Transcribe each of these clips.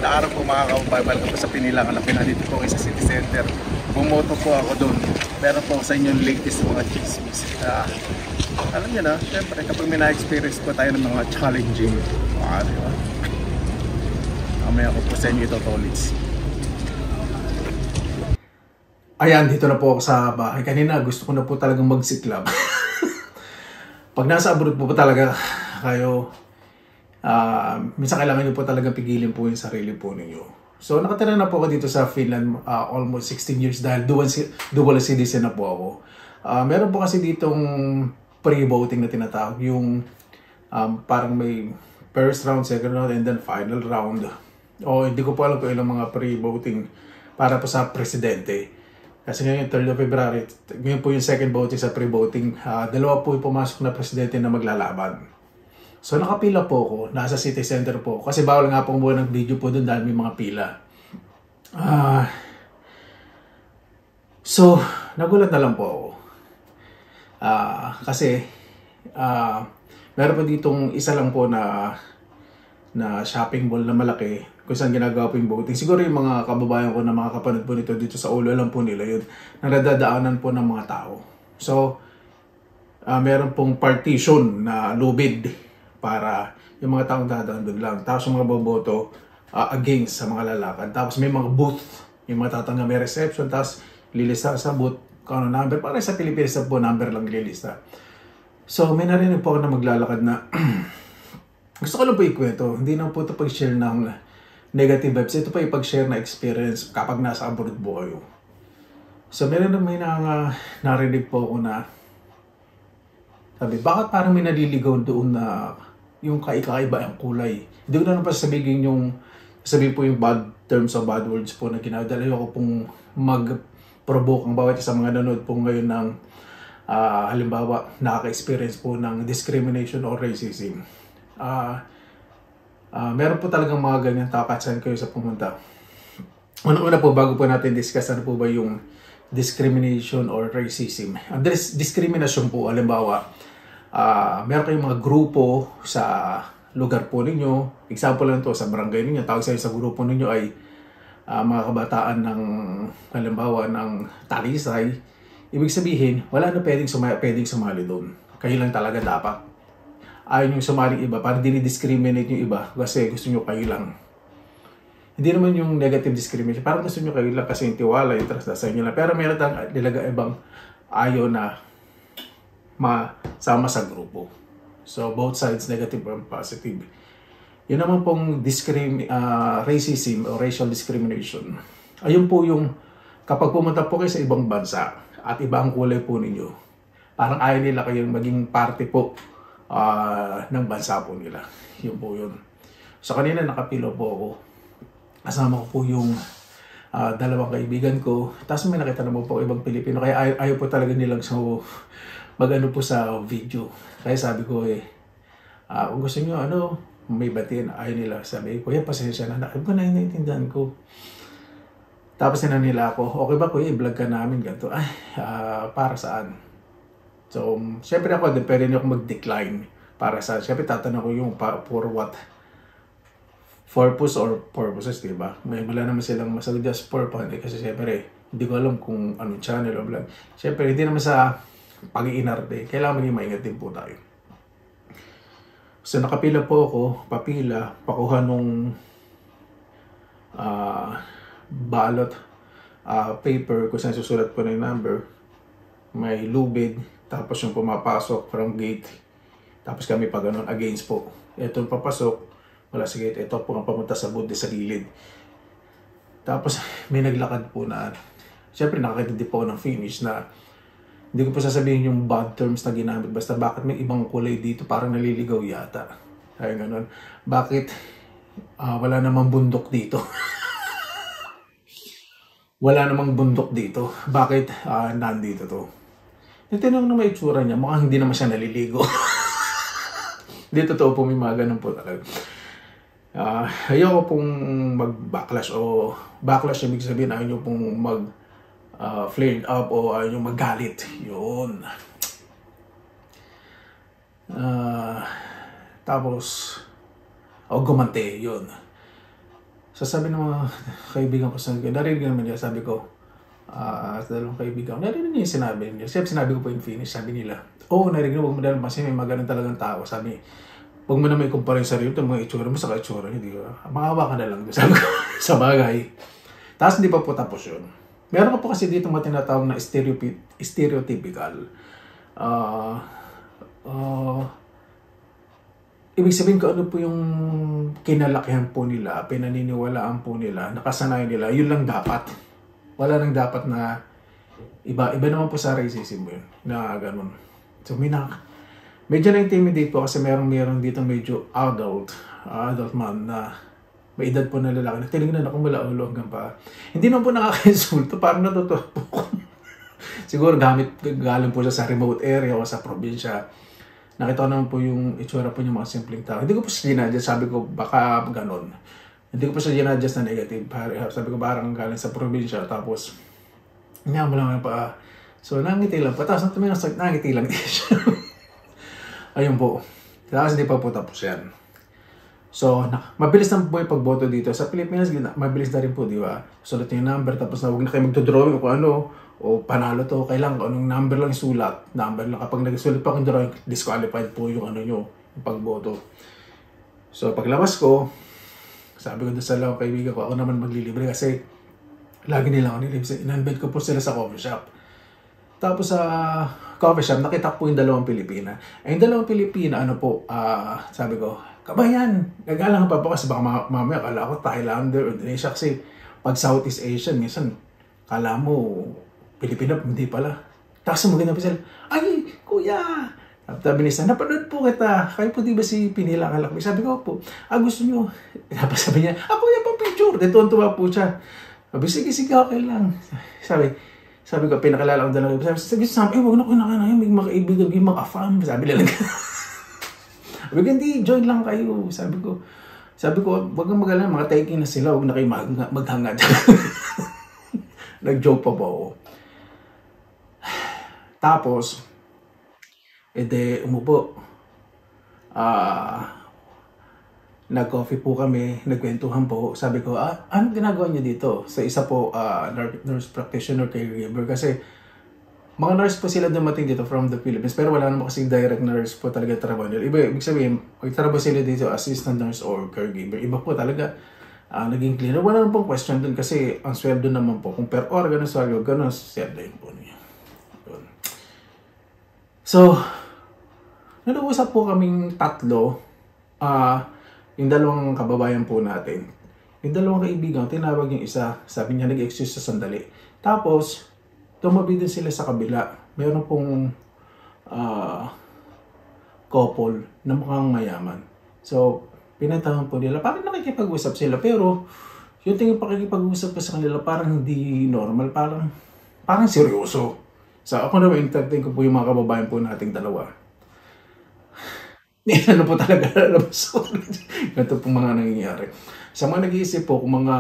magandang araw po mga kababayan ko sa Pinilangan na pinadito po kayo sa City Center. Bumoto po ako doon. Meron po sa inyo yung latest mga chismis. Alam niyo na, syempre kapag may na-experience po tayo ng mga challenging, diba? Mamaya ko po sa inyo ito, Tolits. Ayan, dito na po ako sa bahay. Kanina gusto ko na po talagang magsiklab. Pag nasa abroad po talaga kayo, minsan kailangan nyo po talaga pigilin po yung sarili po ninyo. So nakatira na po ako dito sa Finland almost 16 years dahil dual citizen na po ako. Meron po kasi ditong pre-voting na tinatawag, yung parang may first round, second round, and then final round. Hindi ko po alam po ilang mga pre-voting para po sa presidente. Kasi ngayon 3rd of February, ngayon po yung second voting sa pre-voting. Dalawa po yung pumasok na presidente na maglalaban. So nakapila po ako, nasa City Center po. Kasi bawal nga pong buwan ng video po doon dahil may mga pila. So, nagulat na lang po ako. Kasi, meron po ditong isa lang po na shopping mall na malaki kung saan ginagawa po yung voting. Siguro yung mga kababayan ko na mga kapanood po nito dito sa ulo, alam po nila yun. Nadadaanan po ng mga tao. So, meron pong partition na lubid para yung mga taong dadaan doon lang. Tapos yung mga boboto against sa mga lalakad. Tapos may mga booth, yung mga tatangga may reception, tapos lilista sa booth, kung ano number. Para sa Pilipinas po, number lang lilista. So may narinig po ako na maglalakad na gusto ko lang po ikwento. Hindi na po ito pag-share ng negative vibes. Ito pa ipag-share na experience kapag nasa abroad po kayo. So meron na may narinig po ako na sabi, bakit parang may naliligaw doon na yung kakaiba ang kulay? Hindi ko na naman sabihin po yung bad terms o bad words po na ginagawa. Dahil ako pong mag-provoke ang bawat isa mga nanood po ngayon ng halimbawa, nakaka-experience po ng discrimination or racism. Meron po talagang mga ganyan takatsan kayo sa pumunta. Una po, bago po natin discuss ano po ba yung discrimination or racism. Ang discrimination po, halimbawa, meron kayong mga grupo sa lugar po ninyo. Example lang to sa barangay ninyo. Tawag sa grupo ninyo ay mga kabataan ng halimbawa ng Talisay. Ibig sabihin, wala na pwedeng sumali doon. Kayo lang talaga dapat. Ayaw nyo sumali iba para dinidiscriminate yung iba kasi gusto nyo kayo lang. Hindi naman yung negative discrimination. Parang gusto nyo kayo lang kasi yung tiwala, yung trust sa inyo lang. Pero meron tayong nilaga ibang ayaw na masama sa grupo. So, both sides, negative and positive. Yun naman pong racism or racial discrimination. Ayun po yung kapag pumunta po kayo sa ibang bansa at ibang kulay po ninyo, parang ayaw nila kayong maging parte po ng bansa po nila. Yun po yun. So, kanina nakapilo po ako. Kasama ko po yung dalawang kaibigan ko. Tapos may nakita naman po ibang Pilipino. Kaya ayaw po talaga nilang mag-ano po sa video. Kaya sabi ko kung gusto nyo may batiin, ayaw nila. Sabi ko, pasensya na. Sabi ko, naiintindihan ko. Tapos nila ako, okay ba kuya, i-vlog ka namin ganito? Para saan? So, syempre ako, pwede nyo ako mag-decline. Para saan? Syempre tatanong ko yung for what? Purpose or purposes, diba? Wala naman silang masagot just for fun. Kasi syempre, hindi ko alam kung anong channel o vlog. Syempre, hindi naman sa pag-iinarte. Kailangan maging maingat din po tayo. So, nakapila po ako, pakuha nung ballot paper kung saan susulat po na yung number. May lubid, tapos yung pumapasok from gate. Tapos kami pa ganun, against po. Ito yung papasok, wala sa gate. Ito po ang pamunta sa booth sa gilid. Tapos may naglakad po na, syempre nakakitindi po ng finish na hindi ko po sasabihin yung bad terms na ginamit. Basta bakit may ibang kulay dito, parang naliligaw yata. Kaya ganun. Bakit wala namang bundok dito? Wala namang bundok dito. Bakit nandito to? Yung tinanong na may itsura niya, mukhang hindi naman siya naliligo. Hindi totoo po, may mga ganun po talaga. Ayoko pong mag-backlash o backlash, ibig sabihin ayaw nyo pong flared up o ayaw nyo magalit. Yun. Tapos, gumante, yun. So sabi ng mga kaibigan ko, narinig naman niya, sabi ko, dalawang kaibigan, narinig niya yung sinabi niya. Sinabi ko po in Finnish, sabi nila, oo, narinig mo, huwag mo dahil kasi may mga ganun talagang tao. Sabi, huwag mo na may kumpara yung sarili, ito mga itsura mo sa itsura niya, di ba? Makawa ka na lang, sabi ko, sa bagay. Tapos hindi pa po tapos yun. Meron ka po kasi dito mga tinatawag na stereotypical. Ibig sabihin ko ano po yung kinalakihan po nila, pinaniniwalaan po nila, nakasanayan nila, yun lang dapat. Wala nang dapat na iba naman po sa racism yun, na ganun. So medyo na-intimidate po kasi meron dito medyo adult man na may edad po na lalaki. Tinignan ako mula ulo hanggang pa. Hindi naman po nakaka-insulto, parang natutuwa po ko. Siguro galing po siya sa remote area o sa probinsya. Nakita ko naman po yung itsura po yung mga simpleng tao. Hindi ko po siya ginadjust, sabi ko baka ganon. Hindi ko po siya ginadjust na negative. Sabi ko parang galing sa probinsya, tapos niya mo lang pa. So nangiti lang pa, tapos nangiti lang siya. Ayun po. Tapos hindi pa po tapos yan. So, mabilis na po yung pagboto dito. Sa Pilipinas, mabilis na rin po, di ba? Sulat yung number, tapos huwag na kayo magdodrawing kung ano, o panalo to, kailangan anong number lang isulat. Number lang. Kapag nagsulat pa akong drawing, disqualified po yung ano nyo, yung pagboto. So, paglabas ko, sabi ko doon sa dalawang kaibigan ko, ako naman maglilibre kasi lagi nila ako nilibre. In-invite ko po sila sa coffee shop. Tapos sa coffee shop, nakita ko po yung dalawang Pilipina. Yung dalawang Pilipina, sabi ko, kabayan, gagalang pa po kasi baka mamaya kala ko Thailander o Indonesia kasi pag Southeast Asian, minsan kala mo Pilipina, hindi pala. Tapos maganda pa sila, ay, kuya! Sabi niya, napanood po kita. Kayo po di ba si Pinila Kalakmi? Sabi ko po, gusto nyo. Tapos sabi niya, kuya pa picture. Tuwan-tuwa po siya. Sabi, sige, okay lang. Sabi ko, pinakalala ko dalawa. Sabi, huwag na kinakain may mga kaibigan, may mga fam. Sabi nila, sabi ko, hindi, join lang kayo. Sabi ko, wag kang mag-alala, mga taking na sila, huwag na kayo maghangad. Nag-joke pa po ako. Tapos, umupo. Nag-coffee po kami, nagkwentuhan po. Sabi ko, anong ginagawa niyo dito? Sa isa po, nurse practitioner, caregiver. Kasi, mga nurse po sila dumating dito from the Philippines, pero wala naman kasi direct nurse po talaga trabaho nila. Ibig sabihin, magtrabaho sila dito, assistant nurse or caregiver. Iba po talaga, naging cleaner. Wala naman pong question dun kasi ang sweldo naman po, kung per hour, ganun sweldo, ganun sweldo yun po niya. So, nag-uusap po kaming tatlo, yung dalawang kababayan po natin. Yung dalawang kaibigan, tinawag yung isa, sabi niya, nag-excuse sa sandali. Tapos, tumabi din sila sa kabila. Meron pong couple na mukhang mayaman. So, pinantahan po nila. Parang nakikipag-usap sila. Pero, yung tingin pakikipag-usap ko sa kanila, parang hindi normal. Parang seryoso. So, ako naman, entertain ko po yung mga kababayan po nating dalawa. Ano po talaga, ito po mga nangyayari. Sa mga nag-iisip po, kung mga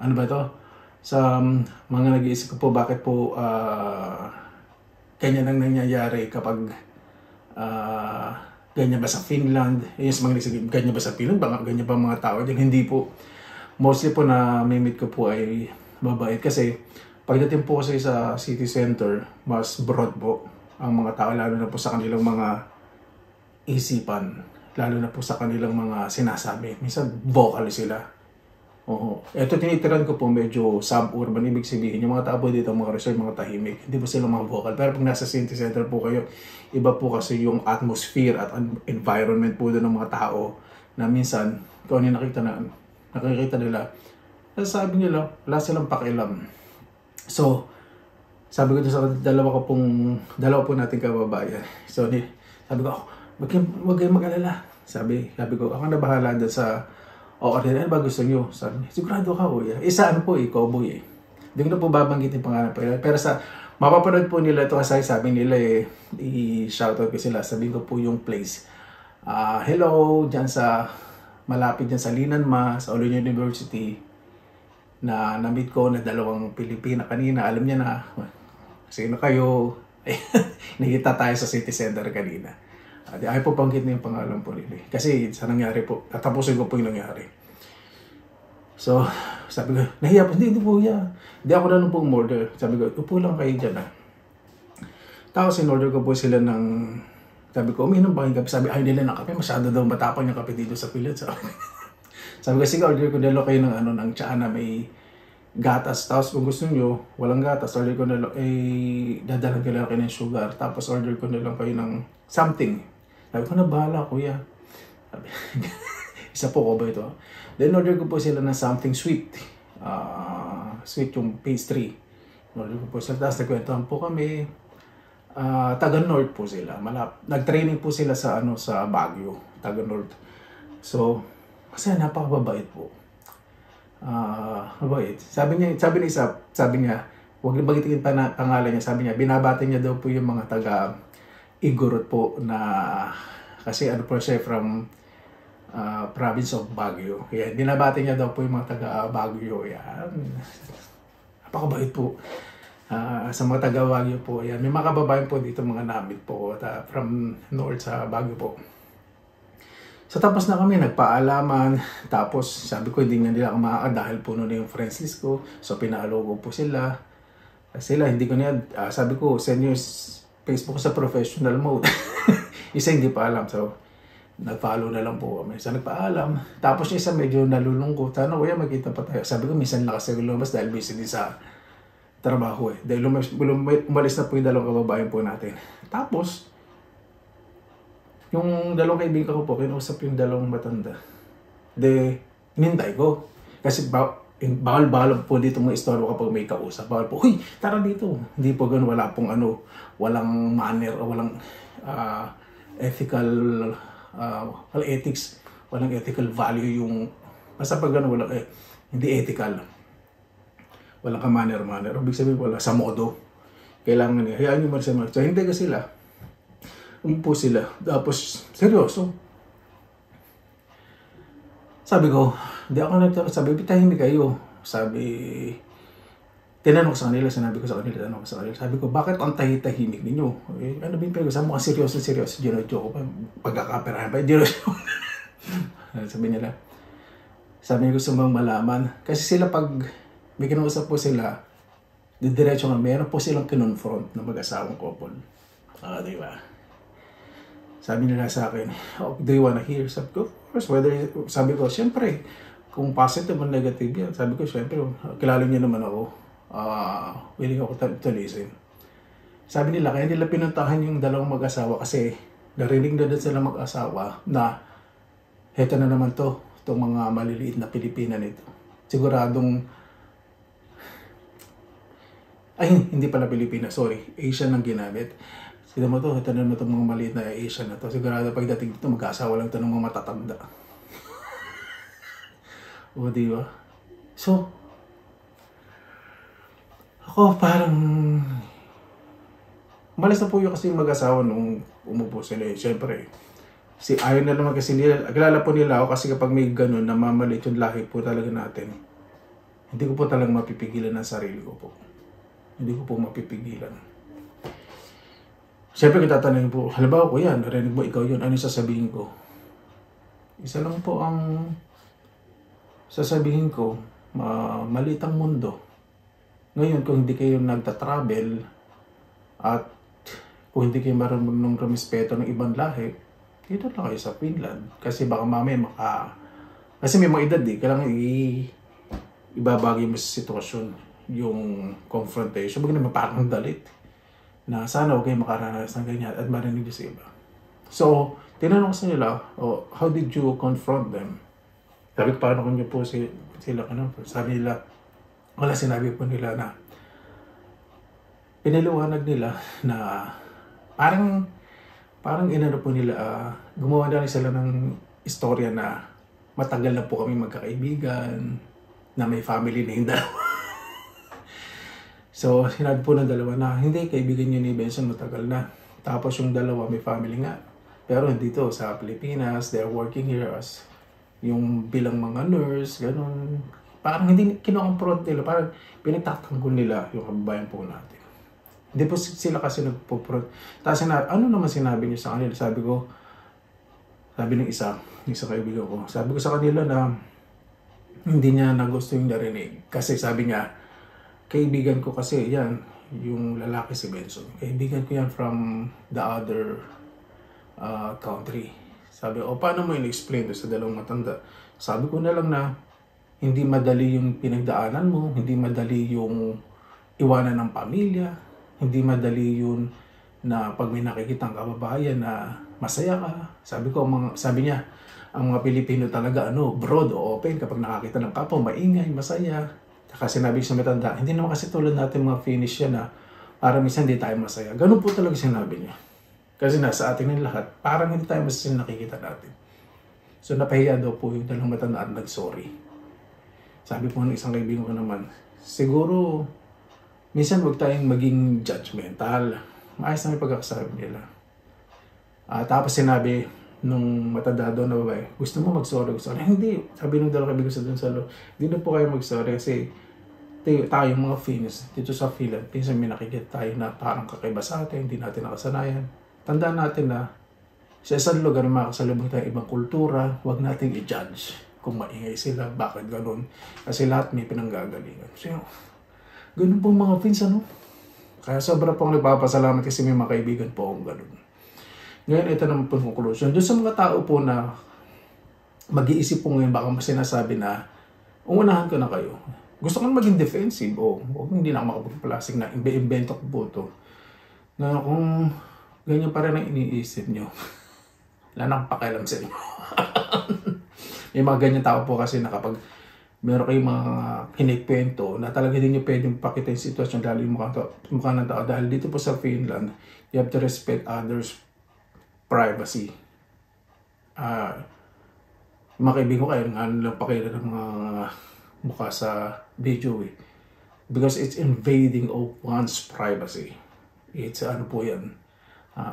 ano ba ito? Sa mga nag-iisip ko po, bakit po ganyan ang nangyayari kapag ganyan ba sa Finland? Yes, mga nag-iisip, ganyan ba sa Finland? Ganyan ba mga tao dyan? Hindi po. Mostly po na may-meet ko po ay mabait. Kasi pagdating po kasi sa city center, mas broad po ang mga tao, lalo na po sa kanilang mga isipan. Lalo na po sa kanilang mga sinasabi. Minsan, vocal sila. Oo. Ito tinitiran ko po medyo suburban. Ibig sabihin, yung mga tao po dito, mga reserve, mga tahimik. Hindi po sila mga vocal. Pero pag nasa city center po kayo, iba po kasi yung atmosphere at environment po doon ng mga tao na minsan, kung ano nakikita nila, sabi nila, wala silang pakialam. So, sabi ko sa dalawa po nating kababayan. So, sabi ko, wag kayong mag-alala. Sabi ko, ako na bahala dyan sa order. Ano ba gusto nyo? Sabi niya, sigurado ka, kuya. Saan po cowboy. Hindi ko na po babanggitin pangalan. Pero sa mapapanood po nila ito kasi sabi nila i-shoutout ko sila. Sabi ko po yung place. Hello, dyan malapit dyan sa Linanma, sa Olo University, na na-meet ko na dalawang Pilipina kanina. Alam niya na, sino kayo? Nakita tayo sa city center kanina. Ayaw po banggit na yung pangalan po nila. Kasi sa nangyari po, tatapusin ko po yung nangyari. So, sabi ko, nahiya po, hindi po yan. Hindi ako na lang po umorder. Sabi ko, upo lang kayo dyan Tapos in-order ko po sila ng, sabi ko, uminom ba yung kape? Sabi, ay nila ng kape, masyado daw matapang yung kape dito sa pilit. Sabi ko, sige, order ko nila kayo ng tsaa na may gatas. Tapos kung gusto nyo, walang gatas, order ko nila, dadalan ko nila kayo ng sugar. Tapos order ko nila kayo ng something. Sabi ko, na bahala kuya. Sabi, isa po ko ba ito? Then order ko po sila ng something sweet. Sweet yung pastry. Order ko po sila. Tapos nagkwentuhan po kami. Taga North po sila. Nag-training po sila sa sa Baguio, taga North. So, kasi napakababait po. Mabait. Sabi niya, huwag niyo bagitin pangalan niya. Sabi niya, binabati niya daw po yung mga taga Igorot po na kasi po siya from province of Baguio. Kaya binabati niya daw po yung mga taga Baguio. Yan. Napakabait po. Sa mga taga Baguio po. Yan. May mga kababayan po dito, mga namit po from North sa Baguio po. So tapos na kami, nagpaalaman. Tapos sabi ko, hindi nga nila ako dahil puno na yung friends list ko. So pinalogo po sila. Sila, hindi ko niya, sabi ko, send yung Facebook sa professional mode. Isa hindi pa alam. So nag-follow na lang po kami. So nagpaalam. Tapos yung isa medyo nalulungkot. Ano, kuya, magkita pa tayo. Sabi ko, minsan lang kasi lumabas dahil busy din sa trabaho Dahil umalis na po yung dalawang kababayan po natin. Tapos, yung dalawang kaibigan ko po, kinausap yung dalawang matanda. Hinintay ko. Kasi bawal po dito mga istorya kapag may kausap. Bawal po, huy, tara dito. Hindi po ganun, wala pong walang manner o walang ethical, ethics, walang ethical value yung, basta pag ganun, hindi ethical. Walang ka-manner. Ibig sabihin, wala sa modo. Kailangan niya, hayaan nyo marisa. So, hindi ka sila. Umupo sila. Tapos, seryoso. Sabi ko, hindi ako nagtanong. Sabi, tahimik kayo. Sabi, tinanong ko sa kanila. Sinabi ko sa kanila, Sabi ko, bakit ang tahimik ninyo? Ano ba yung pinag-usapan? Mukhang seryoso. Gino-joke ko pa. Pagkakaperahan pa. Sabi nila. Sabi niya, gusto bang malaman? Kasi sila pag may kinausap po sila, diretso nga, meron po silang kinonfront na mag-asawang couple. Diba? Sabi nila sa akin, do you wanna hear? Sabi ko, of course, sabi ko, syempre, kung positive o negative yan, sabi ko, syempre, kilala niyo naman ako, willing ako to listen. Sabi nila, kaya nila pinuntahan yung dalawang mag-asawa kasi narinig na doon sila mag-asawa na heto na naman itong mga maliliit na Pilipina nito. Siguradong, hindi pala Pilipina, sorry, Asian ang ginamit. Sila mo ito naman itong mga maliit na Asian na to. Sigurado pagdating dito, mag-aasawa lang ito ng mga matatanda. O, diba? So, ako parang, malas na po yung kasi mag-asawa nung umupo sila. Siyempre, ayaw na naman kasi nila, kilala po nila ako kasi kapag may ganun, namamalit yung lahi po talaga natin. Hindi ko po talagang mapipigilan ang sarili ko po. Hindi ko po mapipigilan. Siyempre, kung tatanungin po, halimbawa ko yan, narinig mo ikaw yun, ano yung sasabihin ko? Isa lang po ang sasabihin ko, maliit ang mundo. Ngayon, kung hindi kayo nagta-travel at kung hindi kayo marunong rumispeto ng ibang lahi, dito lang kayo sa Finland. Kasi baka mamaya kasi may mga edad kailangan ibabagay mo sa sitwasyon yung confrontation. Bagay naman parang dalit na sana huwag kayo makaranas ng ganyan at marinig sa iba. So, tinanong ko sa nila, how did you confront them? Sabi ko, paano kung niyo po sila sabi nila, wala, sinabi po nila na pinaliwanag nila na parang inano po nila, gumawa na sila ng istorya na matagal na po kami magkakaibigan, na may family na yung dalawa. So, sinabi po ng dalawa na hindi, kaibigan niyo ni Benson matagal na. Tapos yung dalawa may family nga. Pero dito sa Pilipinas, they're working here as yung bilang mga nurse, ganun. Parang hindi kino-confront nila, parang pinagtatanggol nila yung kababayan po natin. Hindi po sila kasi nagpo-pro. Tapos ano naman sinabi niyo sa kanila? Sabi ng isa kaibigan ko, sabi ko sa kanila na hindi niya nagusto yung narinig. Kasi sabi niya, kaibigan ko kasi yan, yung lalaki si Benson. Kaibigan ko yan from the other country. Sabi, paano mo in-explain sa dalawang matanda? Sabi ko na lang na hindi madali yung pinagdaanan mo, hindi madali yung iwanan ng pamilya, hindi madali yun na pag may nakikitang kababayan na masaya ka. Sabi niya, ang mga Pilipino talaga broad o open kapag nakakita ng kapwa, maingay, masaya. Kasi sinabi sa matanda, hindi naman kasi tulad natin mga Finnish yan na para minsan hindi tayo masaya. Ganun po talaga sinabi niya. Kasi nasa atin ng lahat, parang hindi tayo masaya nakikita natin. So napahiya daw po yung dalawang matanda at nag-sorry. Sabi po ng isang kaibigan ko naman, siguro minsan huwag tayong maging judgmental. Maayos na may pagkakasabi nila. Tapos sinabi nung matanda doon na babae, gusto mo mag-sorry? Hindi. Sabi nung dalawang kaibigan sa doon sa loob, hindi na po kayo mag-sorry kasi tayo mga Finns dito sa Philippines, may nakikita tayo na parang kakaiba sa atin, hindi natin nakasanayan. Tandaan natin na sa isang lugar makakasalubong tayo ibang kultura, huwag natin i-judge kung maingay sila, bakit ganun. Kasi lahat may pinanggagalingan. So, ganun pong mga Finns, Kaya sobra pong nagpapasalamat kasi may mga kaibigan po akong ganun. Ngayon, ito naman po conclusion. Doon sa mga tao po na mag-iisip po ngayon, baka mas sinasabi na, umunahan ko na kayo. Gusto ko na maging defensive o hindi na ako makapagpalasing na imbento ko po ito. Na kung ganyan pa rin ang iniisip nyo, wala na akong pakialam sa inyo. May mga ganyan tao po kasi na kapag meron kayong mga kinikwento na talaga din nyo pwedeng pakita yung sitwasyon lalo yung mukha ng tao. Dahil dito po sa Finland, you have to respect others' privacy. Mga kaibigan ko kayo, nga lang pakita ng mga mukha sa video because it's invading of one's privacy. It's po yan,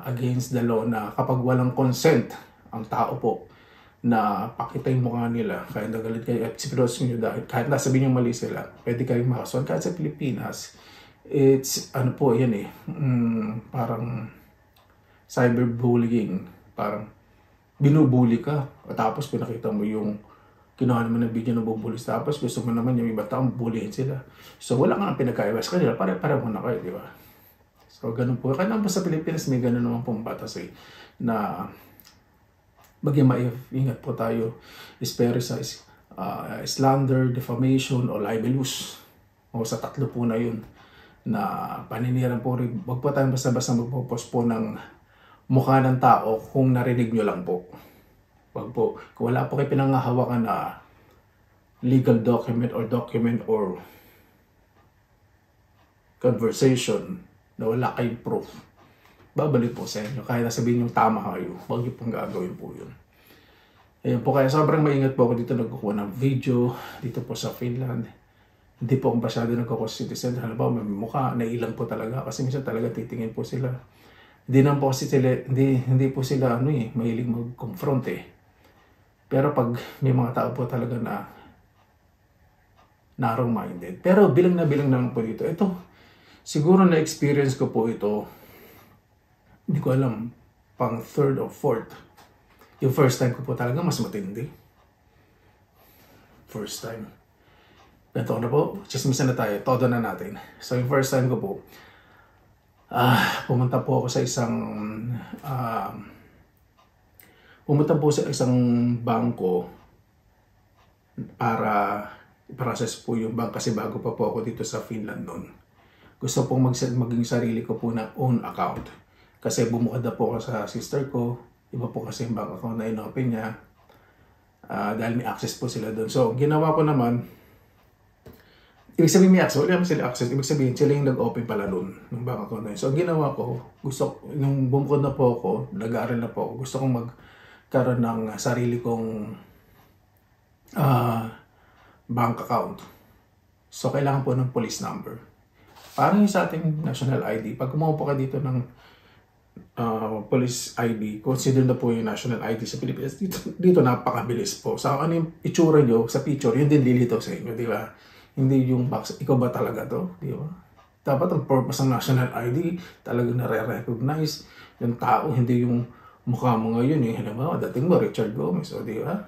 against the law na kapag walang consent ang tao po na pakita yung mukha nila, kaya nagalit kayo at sipirosin nyo dahil kahit nasabihin nyo mali sila, pwede kayong makasuhan. Kahit sa Pilipinas, it's po yan parang cyberbullying, parang binubuli ka at tapos pinakita mo yung kinuha naman ng video na bubulis, tapos gusto mo naman yung iba taong bulihin sila. So wala nga pinagkaiba sa kanila, pare-pare mo na kayo, di ba? So ganun po. Kaya naman sa Pilipinas may ganun naman pong batas na maging maingat po tayo, especially sa slander, defamation, o libelous. O sa tatlo po na yun na paniniran po rin. Huwag po tayong basta-basta magpo-post po ng mukha ng tao kung narinig nyo lang po. Wag po. Kung wala po kayo pinangahawakan na legal document or conversation na wala kayong proof, babalik po sa inyo. Kahit nasabihin yung tama kayo, huwag nyo pong gagawin po yun. Ayan po, kaya sobrang maingat po ako dito nagkukuha ng video dito po sa Finland. Hindi po akong masyado nagkukuha sa citizen. Halimbawa, may mukha, nailang po talaga. Kasi minsan talaga titingin po sila. Hindi naman po kasi sila, hindi po sila mahilig mag-confront Pero pag may mga tao po talaga na narrow-minded. Pero bilang naman po dito. Ito, siguro na-experience ko po ito, hindi ko alam, pang third or fourth. Yung first time ko po talaga mas matindi. First time. Ito na po, chismisan na tayo, todo na natin. So yung first time ko po, pumunta po ako sa isang bangko para i-process po yung bank kasi bago pa po ako dito sa Finland noon. Gusto pong maging sarili ko po na own account. Kasi bumukod na po ako sa sister ko, iba po kasi yung bank account na in-open niya dahil may access po sila doon. So ginawa ko naman, ibig sabihin may access, wala naman sila access, ibig sabihin sila yung nag-open pala doon ng bank account na yun. So ang ginawa ko, nung bumukod na po ako, nag-aaral na po ako, gusto kong magkaroon ng sarili kong bank account. So kailangan po ng police number. Parang yung sa ating national ID, pag kumuha po ka dito ng police ID, consider na po yung national ID sa Pilipinas. Dito napakabilis po. Sa ano yung itsura nyo, sa picture, yun din lilito sa inyo, di ba? Hindi yung box, ikaw ba talaga to? Di ba? Dapat ang purpose ng national ID talagang nare-recognize yung tao, hindi yung mukha mo ngayon eh. Alam mo, dating mo Richard Gomez, o di ba?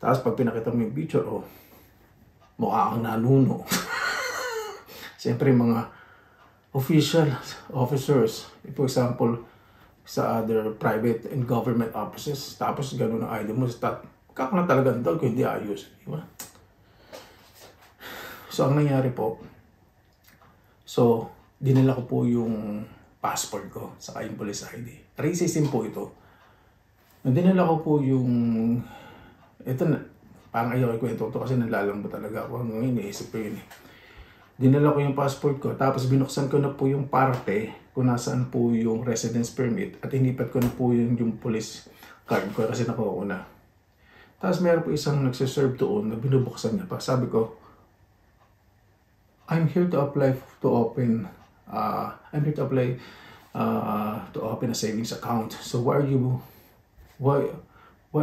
Tapos pag pinakita mo yung picture, oh, mukha kang nanuno. Siyempre mga officers, for example, sa other private and government offices, tapos gano'n ang ID mo, kakana talaga daw kung hindi ayos. Di ba? So, ang nangyari po, dinala ko po yung passport ko, saka yung police ID. Racism po ito. Dinala ko po yung, ito na, parang ayaw ikwento ito kasi nalalambo talaga ako. Hanggang iniisip ko yun eh. Dinala ko yung passport ko, tapos binuksan ko na po yung parte kung nasaan po yung residence permit at inipat ko na po yung police card ko kasi nakuha ko na. Tapos meron po isang nagsiserve doon na binubuksan niya pa. Sabi ko, I'm here to apply to open a savings account. So why are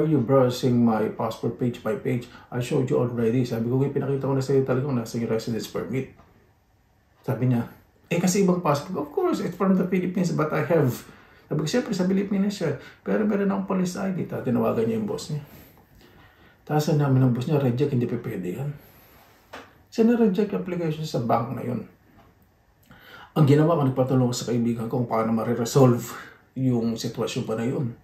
you browsing my passport page by page? I showed you already. Sabi ko, pinakita ko na sa'yo talagang nasa yung residence permit. Sabi niya, kasi ibang passport. Of course, it's from the Philippines, but I have. Sabi ko, siyempre sa Pilipinas siya. Pero meron akong police ID. Tinawagan niya yung boss niya. Tapos namin ng boss niya, reject, hindi pa pwede yan. Sinareject application sa bank na yun. Ang ginawa ko, nagpatulong ko sa kaibigan ko kung paano ma-resolve yung sitwasyon pa na yun.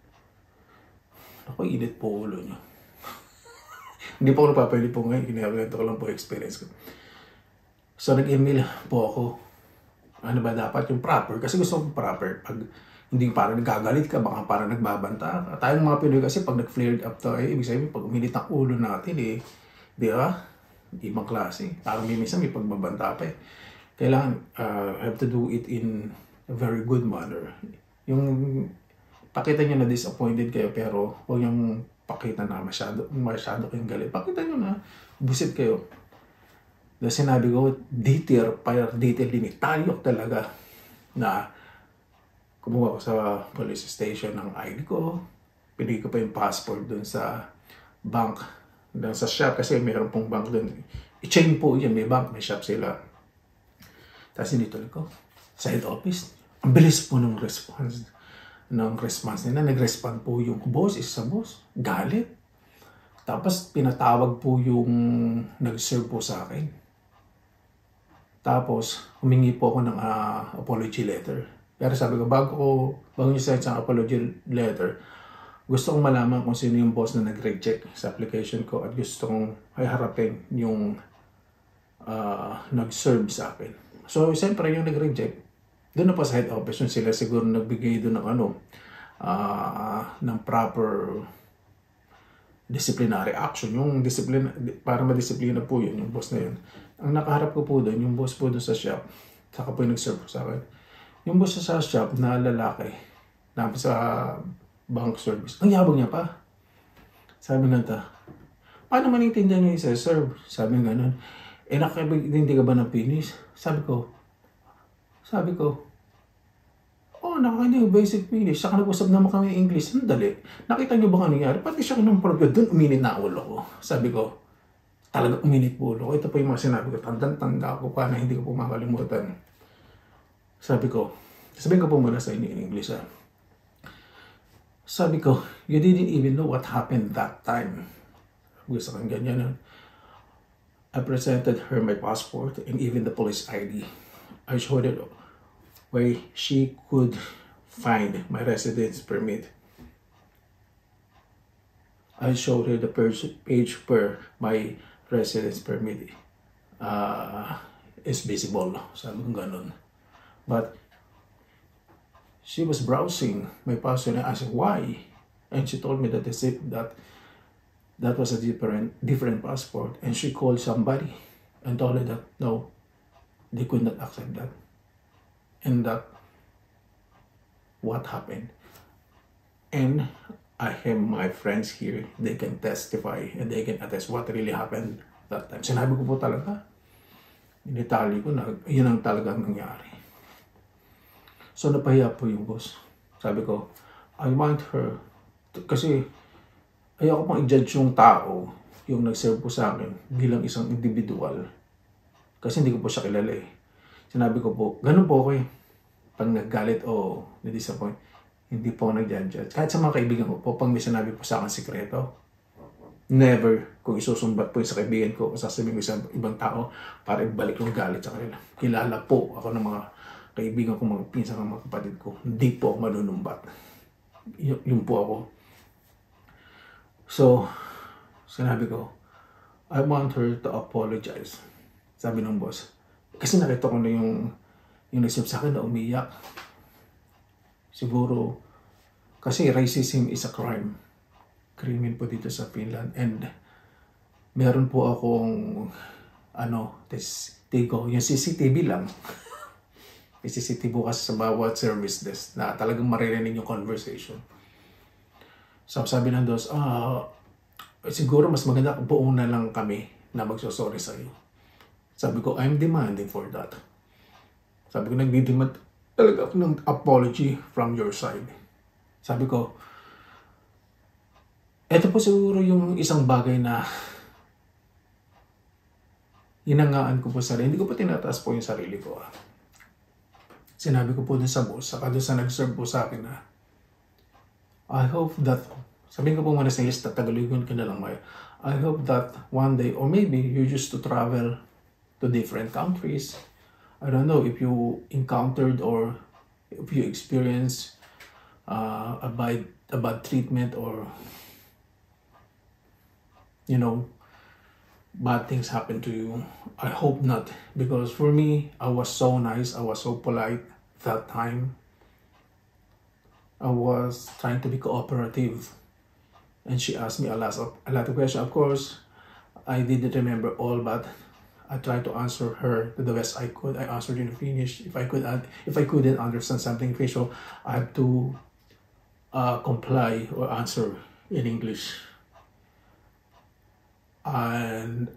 Ako, init po ulo niya. Hindi po ako napapili po ngayon. Kinagalito ko lang po experience ko. So, nag-email po ako. Ano ba dapat yung proper? Kasi gusto ko proper. Pag hindi parang nagagalit ka, baka parang nagbabanta ka. Tayong mga Pinoy kasi pag nag-flared up tayo, ibig sabihin, pag uminit ang ulo natin eh. Di ba? Ibang klase. Parang minsan may pagbabanta pa eh. Kailangan have to do it in a very good manner. Yung pakita nyo na disappointed kayo pero huwag yung pakita na masyado kayong galit. Pakita nyo na busit kayo. Dahil sinabi ko, detail limit. Tayo talaga na kumuha ko sa police station ng ID ko. Pinigay ko pa yung passport dun sa bank. Doon sa shop kasi mayroon pong bank doon. I-chain po yan, may bank, may shop sila. Tapos inituloy ko sa head office. Ang bilis po ng response nila. Nag-respond po yung boss, isa boss. Galit. Tapos pinatawag po yung nag-serve po sa akin. Tapos humingi po ako ng apology letter. Pero sabi ko, bago nyo send sa apology letter, gusto kong malaman kung sino yung boss na nag-reject sa application ko at gusto kong harapin yung nag-serve sa akin. So, siyempre yung nag-reject, doon na pa sa head office yun sila siguro nagbigay doon ng ng proper disciplinary action. Yung para ma-disiplina po yun, yung boss na yun. Ang nakaharap ko po doon, yung boss po doon sa shop, saka po yung nag-serve sa akin. Yung boss sa shop na lalaki, na sa bank service. Ang yabang niya pa. Sabi nga paano manintindihan niyo yung serve? Sabi nga nun, nakakabindi ka ba ng finish? Sabi ko, nakakaintindi yung basic finish. Saka nag-usap naman kami ng English. Sandali. Nakita niyo ba nangyari? Pati siya kinumpurog doon, uminit na ulo ko. Sabi ko, talaga uminit po ulo ko. Ito po yung mga sinabi ko. Tanda ko pa na hindi ko po makalimutan. Sabihin ko po muna sa inyo in English. Sabi ko, you didn't even know what happened that time. Gusto kang ganyan. I presented her my passport and even the police ID. I showed it where she could find my residence permit. I showed her the page where my residence permit is visible. Sabi ko ganun. But she was browsing my passport and I asked why. And she told me that that was a different passport. And she called somebody and told her that no, they could not accept that. And that what happened. And I have my friends here, they can testify and they can attest what really happened that time. Sinabi ko po talaga, initali ko na yun ang talagang nangyari. So napahiya po yung boss. Sabi ko, I want her, kasi ayaw ko pang i-judge yung tao, yung nag-serve po sa akin bilang isang individual. Kasi hindi ko po siya kilala eh. Sinabi ko po, ganun po ako eh. Pag naggalit o na-disappoint, hindi po ako nag-judge. Kahit sa mga kaibigan ko po, pag may sinabi po sa akin sikreto, never kung isusumbat po yung sa kaibigan ko o sasabihin ko sa ibang tao para ibalik yung galit sa kanila. Kilala po ako ng mga kaibigan ko, mga pinsan ng mga kapatid ko. Hindi po ako manunumbat. Yun po ako. So, sinabi ko, I want her to apologize. Sabi ng boss. Kasi nakita ko na yung nagsabi sa akin na umiyak. Siguro, kasi racism is a crime. Krimen po dito sa Finland. And meron po akong testigo. Yung CCTV lang. May CCTV kasi sa bawat service desk na talagang maririnig yung conversation. So sabi ng dos, siguro mas maganda kung buong na lang kami na magsosorry sa iyo. Sabi ko, I'm demanding for that. Sabi ko, nagdi-demand talaga ako ng apology from your side. Sabi ko, eto po siguro yung isang bagay na hinangaan ko po sa sarili. Hindi ko po tinataas po yung sarili ko. Sinabi ko po dun sa boss, saka dun sa nag-serve po sa akin na I hope that, sabihin ko po muna sa English, tatagalugan ko na lang maya. I hope that one day, or maybe you used to travel to different countries. I don't know if you encountered or if you experienced a bad treatment or, bad things happen to you. I hope not, because for me, I was so nice, I was so polite that time. I was trying to be cooperative, and she asked me a lot of questions. Of course, I didn't remember all, but I tried to answer her to the best I could. I answered in Finnish. If I couldn't understand something facial, I had to comply or answer in English. And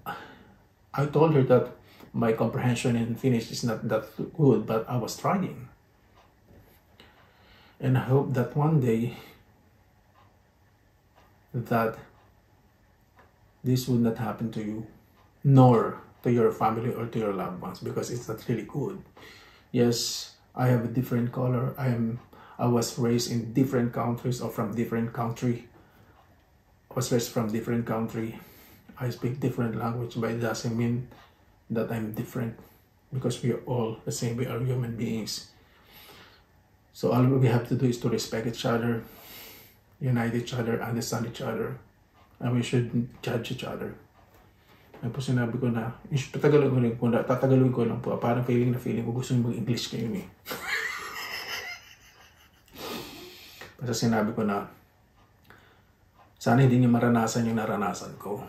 I told her that my comprehension in Finnish is not that good, but I was trying. And I hope that one day that this would not happen to you, nor to your family or to your loved ones, because it's not really good. Yes, I have a different color. I was raised in different countries or from different country. I was raised from different country. I speak different language, but it doesn't mean that I'm different, because we are all the same. We are human beings. So all we have to do is to respect each other, unite each other, understand each other, and we shouldn't judge each other. Ay po sinabi ko na, tatagalogin ko lang po, parang feeling ko gusto nyo mag-English kayo eh. Basta sinabi ko na, sana hindi nyo maranasan yung naranasan ko.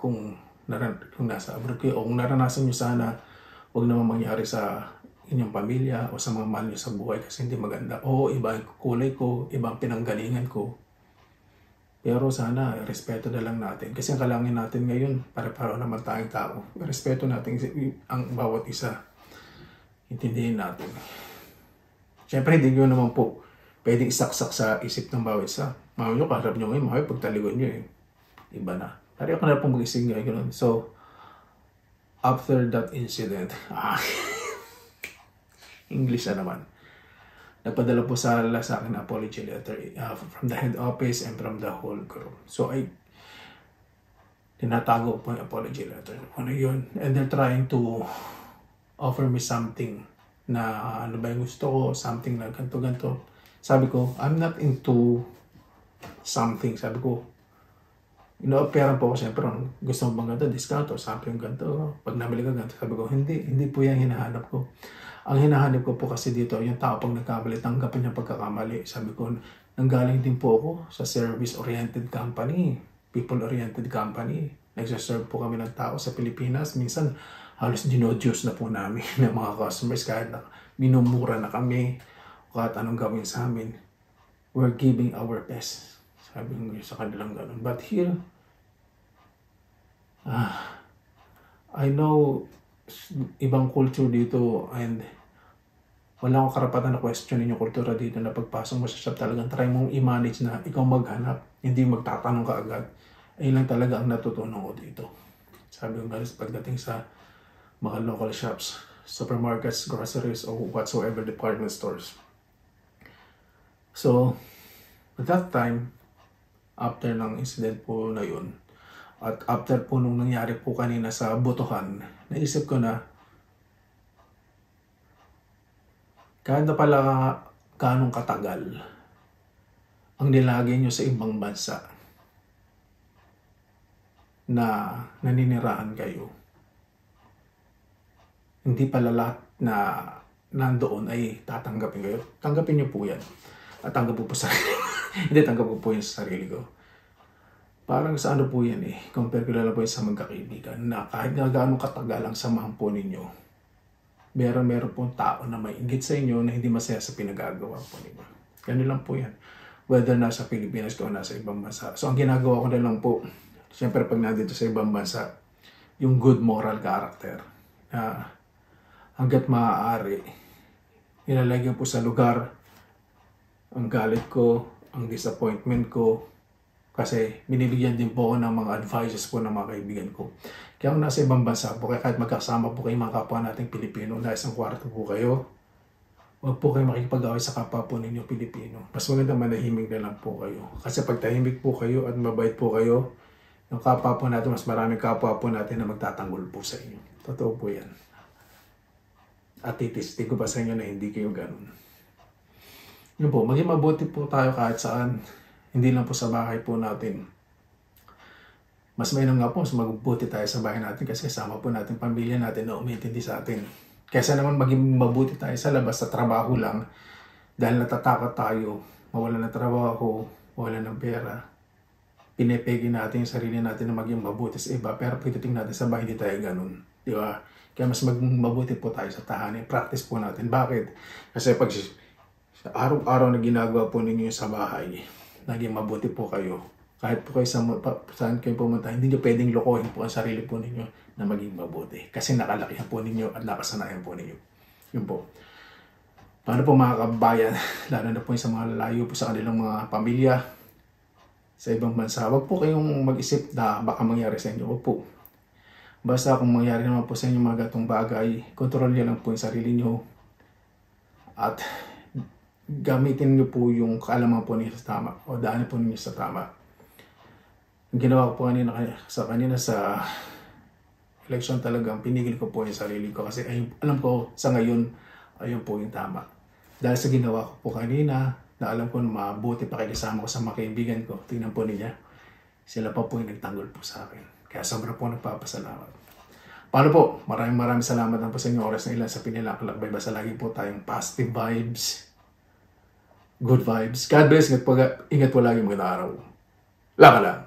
Kung nasa abroad kayo, o kung naranasan nyo sana, huwag naman mangyari sa inyong pamilya o sa mga mahal nyo sa buhay kasi hindi maganda. Oo, iba ang kulay ko, iba ang pinanggalingan ko. Pero sana, respeto na lang natin. Kasi ang kalangin natin ngayon, para naman tayong tao. Respeto natin ang bawat isa. Intindihin natin. Siyempre, hindi nyo naman po pwedeng isaksak sa isip ng bawat isa. Mami nyo, kaharap nyo ngayon, mami, pagtaligon nyo eh. Iba na. Pero ako na pong mag-ising ngayon. So, after that incident, English na naman. Nagpadala po sa akin apology letter from the head office and from the whole group. So, tinatago po yung apology letter. Ano yun? And they're trying to offer me something na ano ba yung gusto ko, something na ganto-ganto. Sabi ko, I'm not into something. Sabi ko, ino-opera po ako siyempre, gusto mo bang ganito, discount o something ganito. Pag namili ka ganito, sabi ko, hindi po yan hinahanap ko. Ang hinahanap ko po kasi dito, yung tao pag nagkamali, tanggapin niya pagkakamali. Sabi ko, nanggaling din po ako sa service-oriented company, people-oriented company. Nagsaserve po kami ng tao sa Pilipinas. Minsan, halos dinodios na po namin ng mga customers kahit na minumura na kami, kahit anong gawin sa amin. We're giving our best. Sabi ko sa kanilang ganun. But here, I know ibang culture dito and wala akong karapatan na questionin yung kultura dito na pagpasok mo sa shop talagang try mong i-manage na ikaw maghanap, hindi magtatanong ka agad. Ayun lang talaga ang natutunan ko dito. Sabi ko guys, pagdating sa mga local shops, supermarkets, groceries, or whatsoever department stores. So, at that time, after ng incident po na yun, at after po nung nangyari po kanina sa Botohan, naisip ko na, kahit na pala ganong katagal ang nilagay nyo sa ibang bansa na naninirahan kayo, hindi pala lahat na nandoon ay tatanggapin kayo. Tanggapin nyo po yan. At tanggap po sarili. Hindi, tanggap po yan sa sarili ko. Parang sa ano po yan compare ko lang po yan sa magkakaibigan na kahit na gaano katagal ang samahan po ninyo, meron pong tao na may inggit sa inyo na hindi masaya sa pinagagawa po ninyo. Ganun lang po yan. Whether nasa Pilipinas o nasa ibang bansa. So ang ginagawa ko na lang po, siyempre pag nandito sa ibang bansa, yung good moral character. Hanggat maaari, ilalagyan po sa lugar ang galit ko, ang disappointment ko, kasi binibigyan din po ako ng mga advices po ng mga kaibigan ko. Kaya kung nasa ibang bansa po, kahit magkasama po kayo mga kapwa nating Pilipino, na isang kwarto po kayo, huwag po kayo makikipag-away sa kapwa po ninyo Pilipino. Mas maganda manahimik na lang po kayo. Kasi pag tahimik po kayo at mabait po kayo, yung kapwa po natin, mas maraming kapwa po natin na magtatanggol po sa inyo. Totoo po yan. At titistig ko pa sa inyo na hindi kayo ganun. Yun po, maging mabuti po tayo kahit saan. Hindi lang po sa bahay po natin. Mas mainam nga po, mas mabuti tayo sa bahay natin kasi kasama po natin pamilya natin na umintindi sa atin. Kaysa naman maging mabuti tayo sa labas sa trabaho lang dahil natatakot tayo, mawalan ng trabaho, mawalan ng pera. Pinepegi natin yung sarili natin na maging mabuti sa iba, pero pagdating natin sa bahay, hindi tayo ganun. Di ba? Kaya mas mabuti po tayo sa tahanan. Practice po natin. Bakit? Kasi pag araw-araw na ginagawa po ninyo sa bahay, naging mabuti po kayo. Kahit po kayo saan kayo pumunta, hindi nyo pwedeng lokohin po ang sarili po ninyo na maging mabuti. Kasi nakalakihan po ninyo at nakasanayan po ninyo. Yun po. Paano po mga kabayan, lalo na po sa mga layo po sa kanilang mga pamilya, sa ibang bansa, wag po kayong mag-isip na baka mangyari sa inyo. Wag po. Basta kung mangyari naman po sa inyo mga gatong bagay, kontrol nyo lang po yung sarili nyo. At gamitin nyo po yung kaalaman po ninyo sa tama o daanin po ninyo sa tama. Ang ginawa ko po kanina sa election talagang pinigil ko po yung sarili ko kasi alam ko sa ngayon ayun po yung tama. Dahil sa ginawa ko po kanina na alam ko na mabuti pakikisama ko sa mga kaibigan ko, tingnan po niya, sila pa po yung nagtanggol po sa akin. Kaya sobra po nagpapasalamat. Paano po? Maraming salamat na po sa inyong oras na ilan sa Pinilakalakbay. Basta lagi po tayong positive vibes, good vibes. God bless. Ingat po lagi, magandang araw. Laka lang.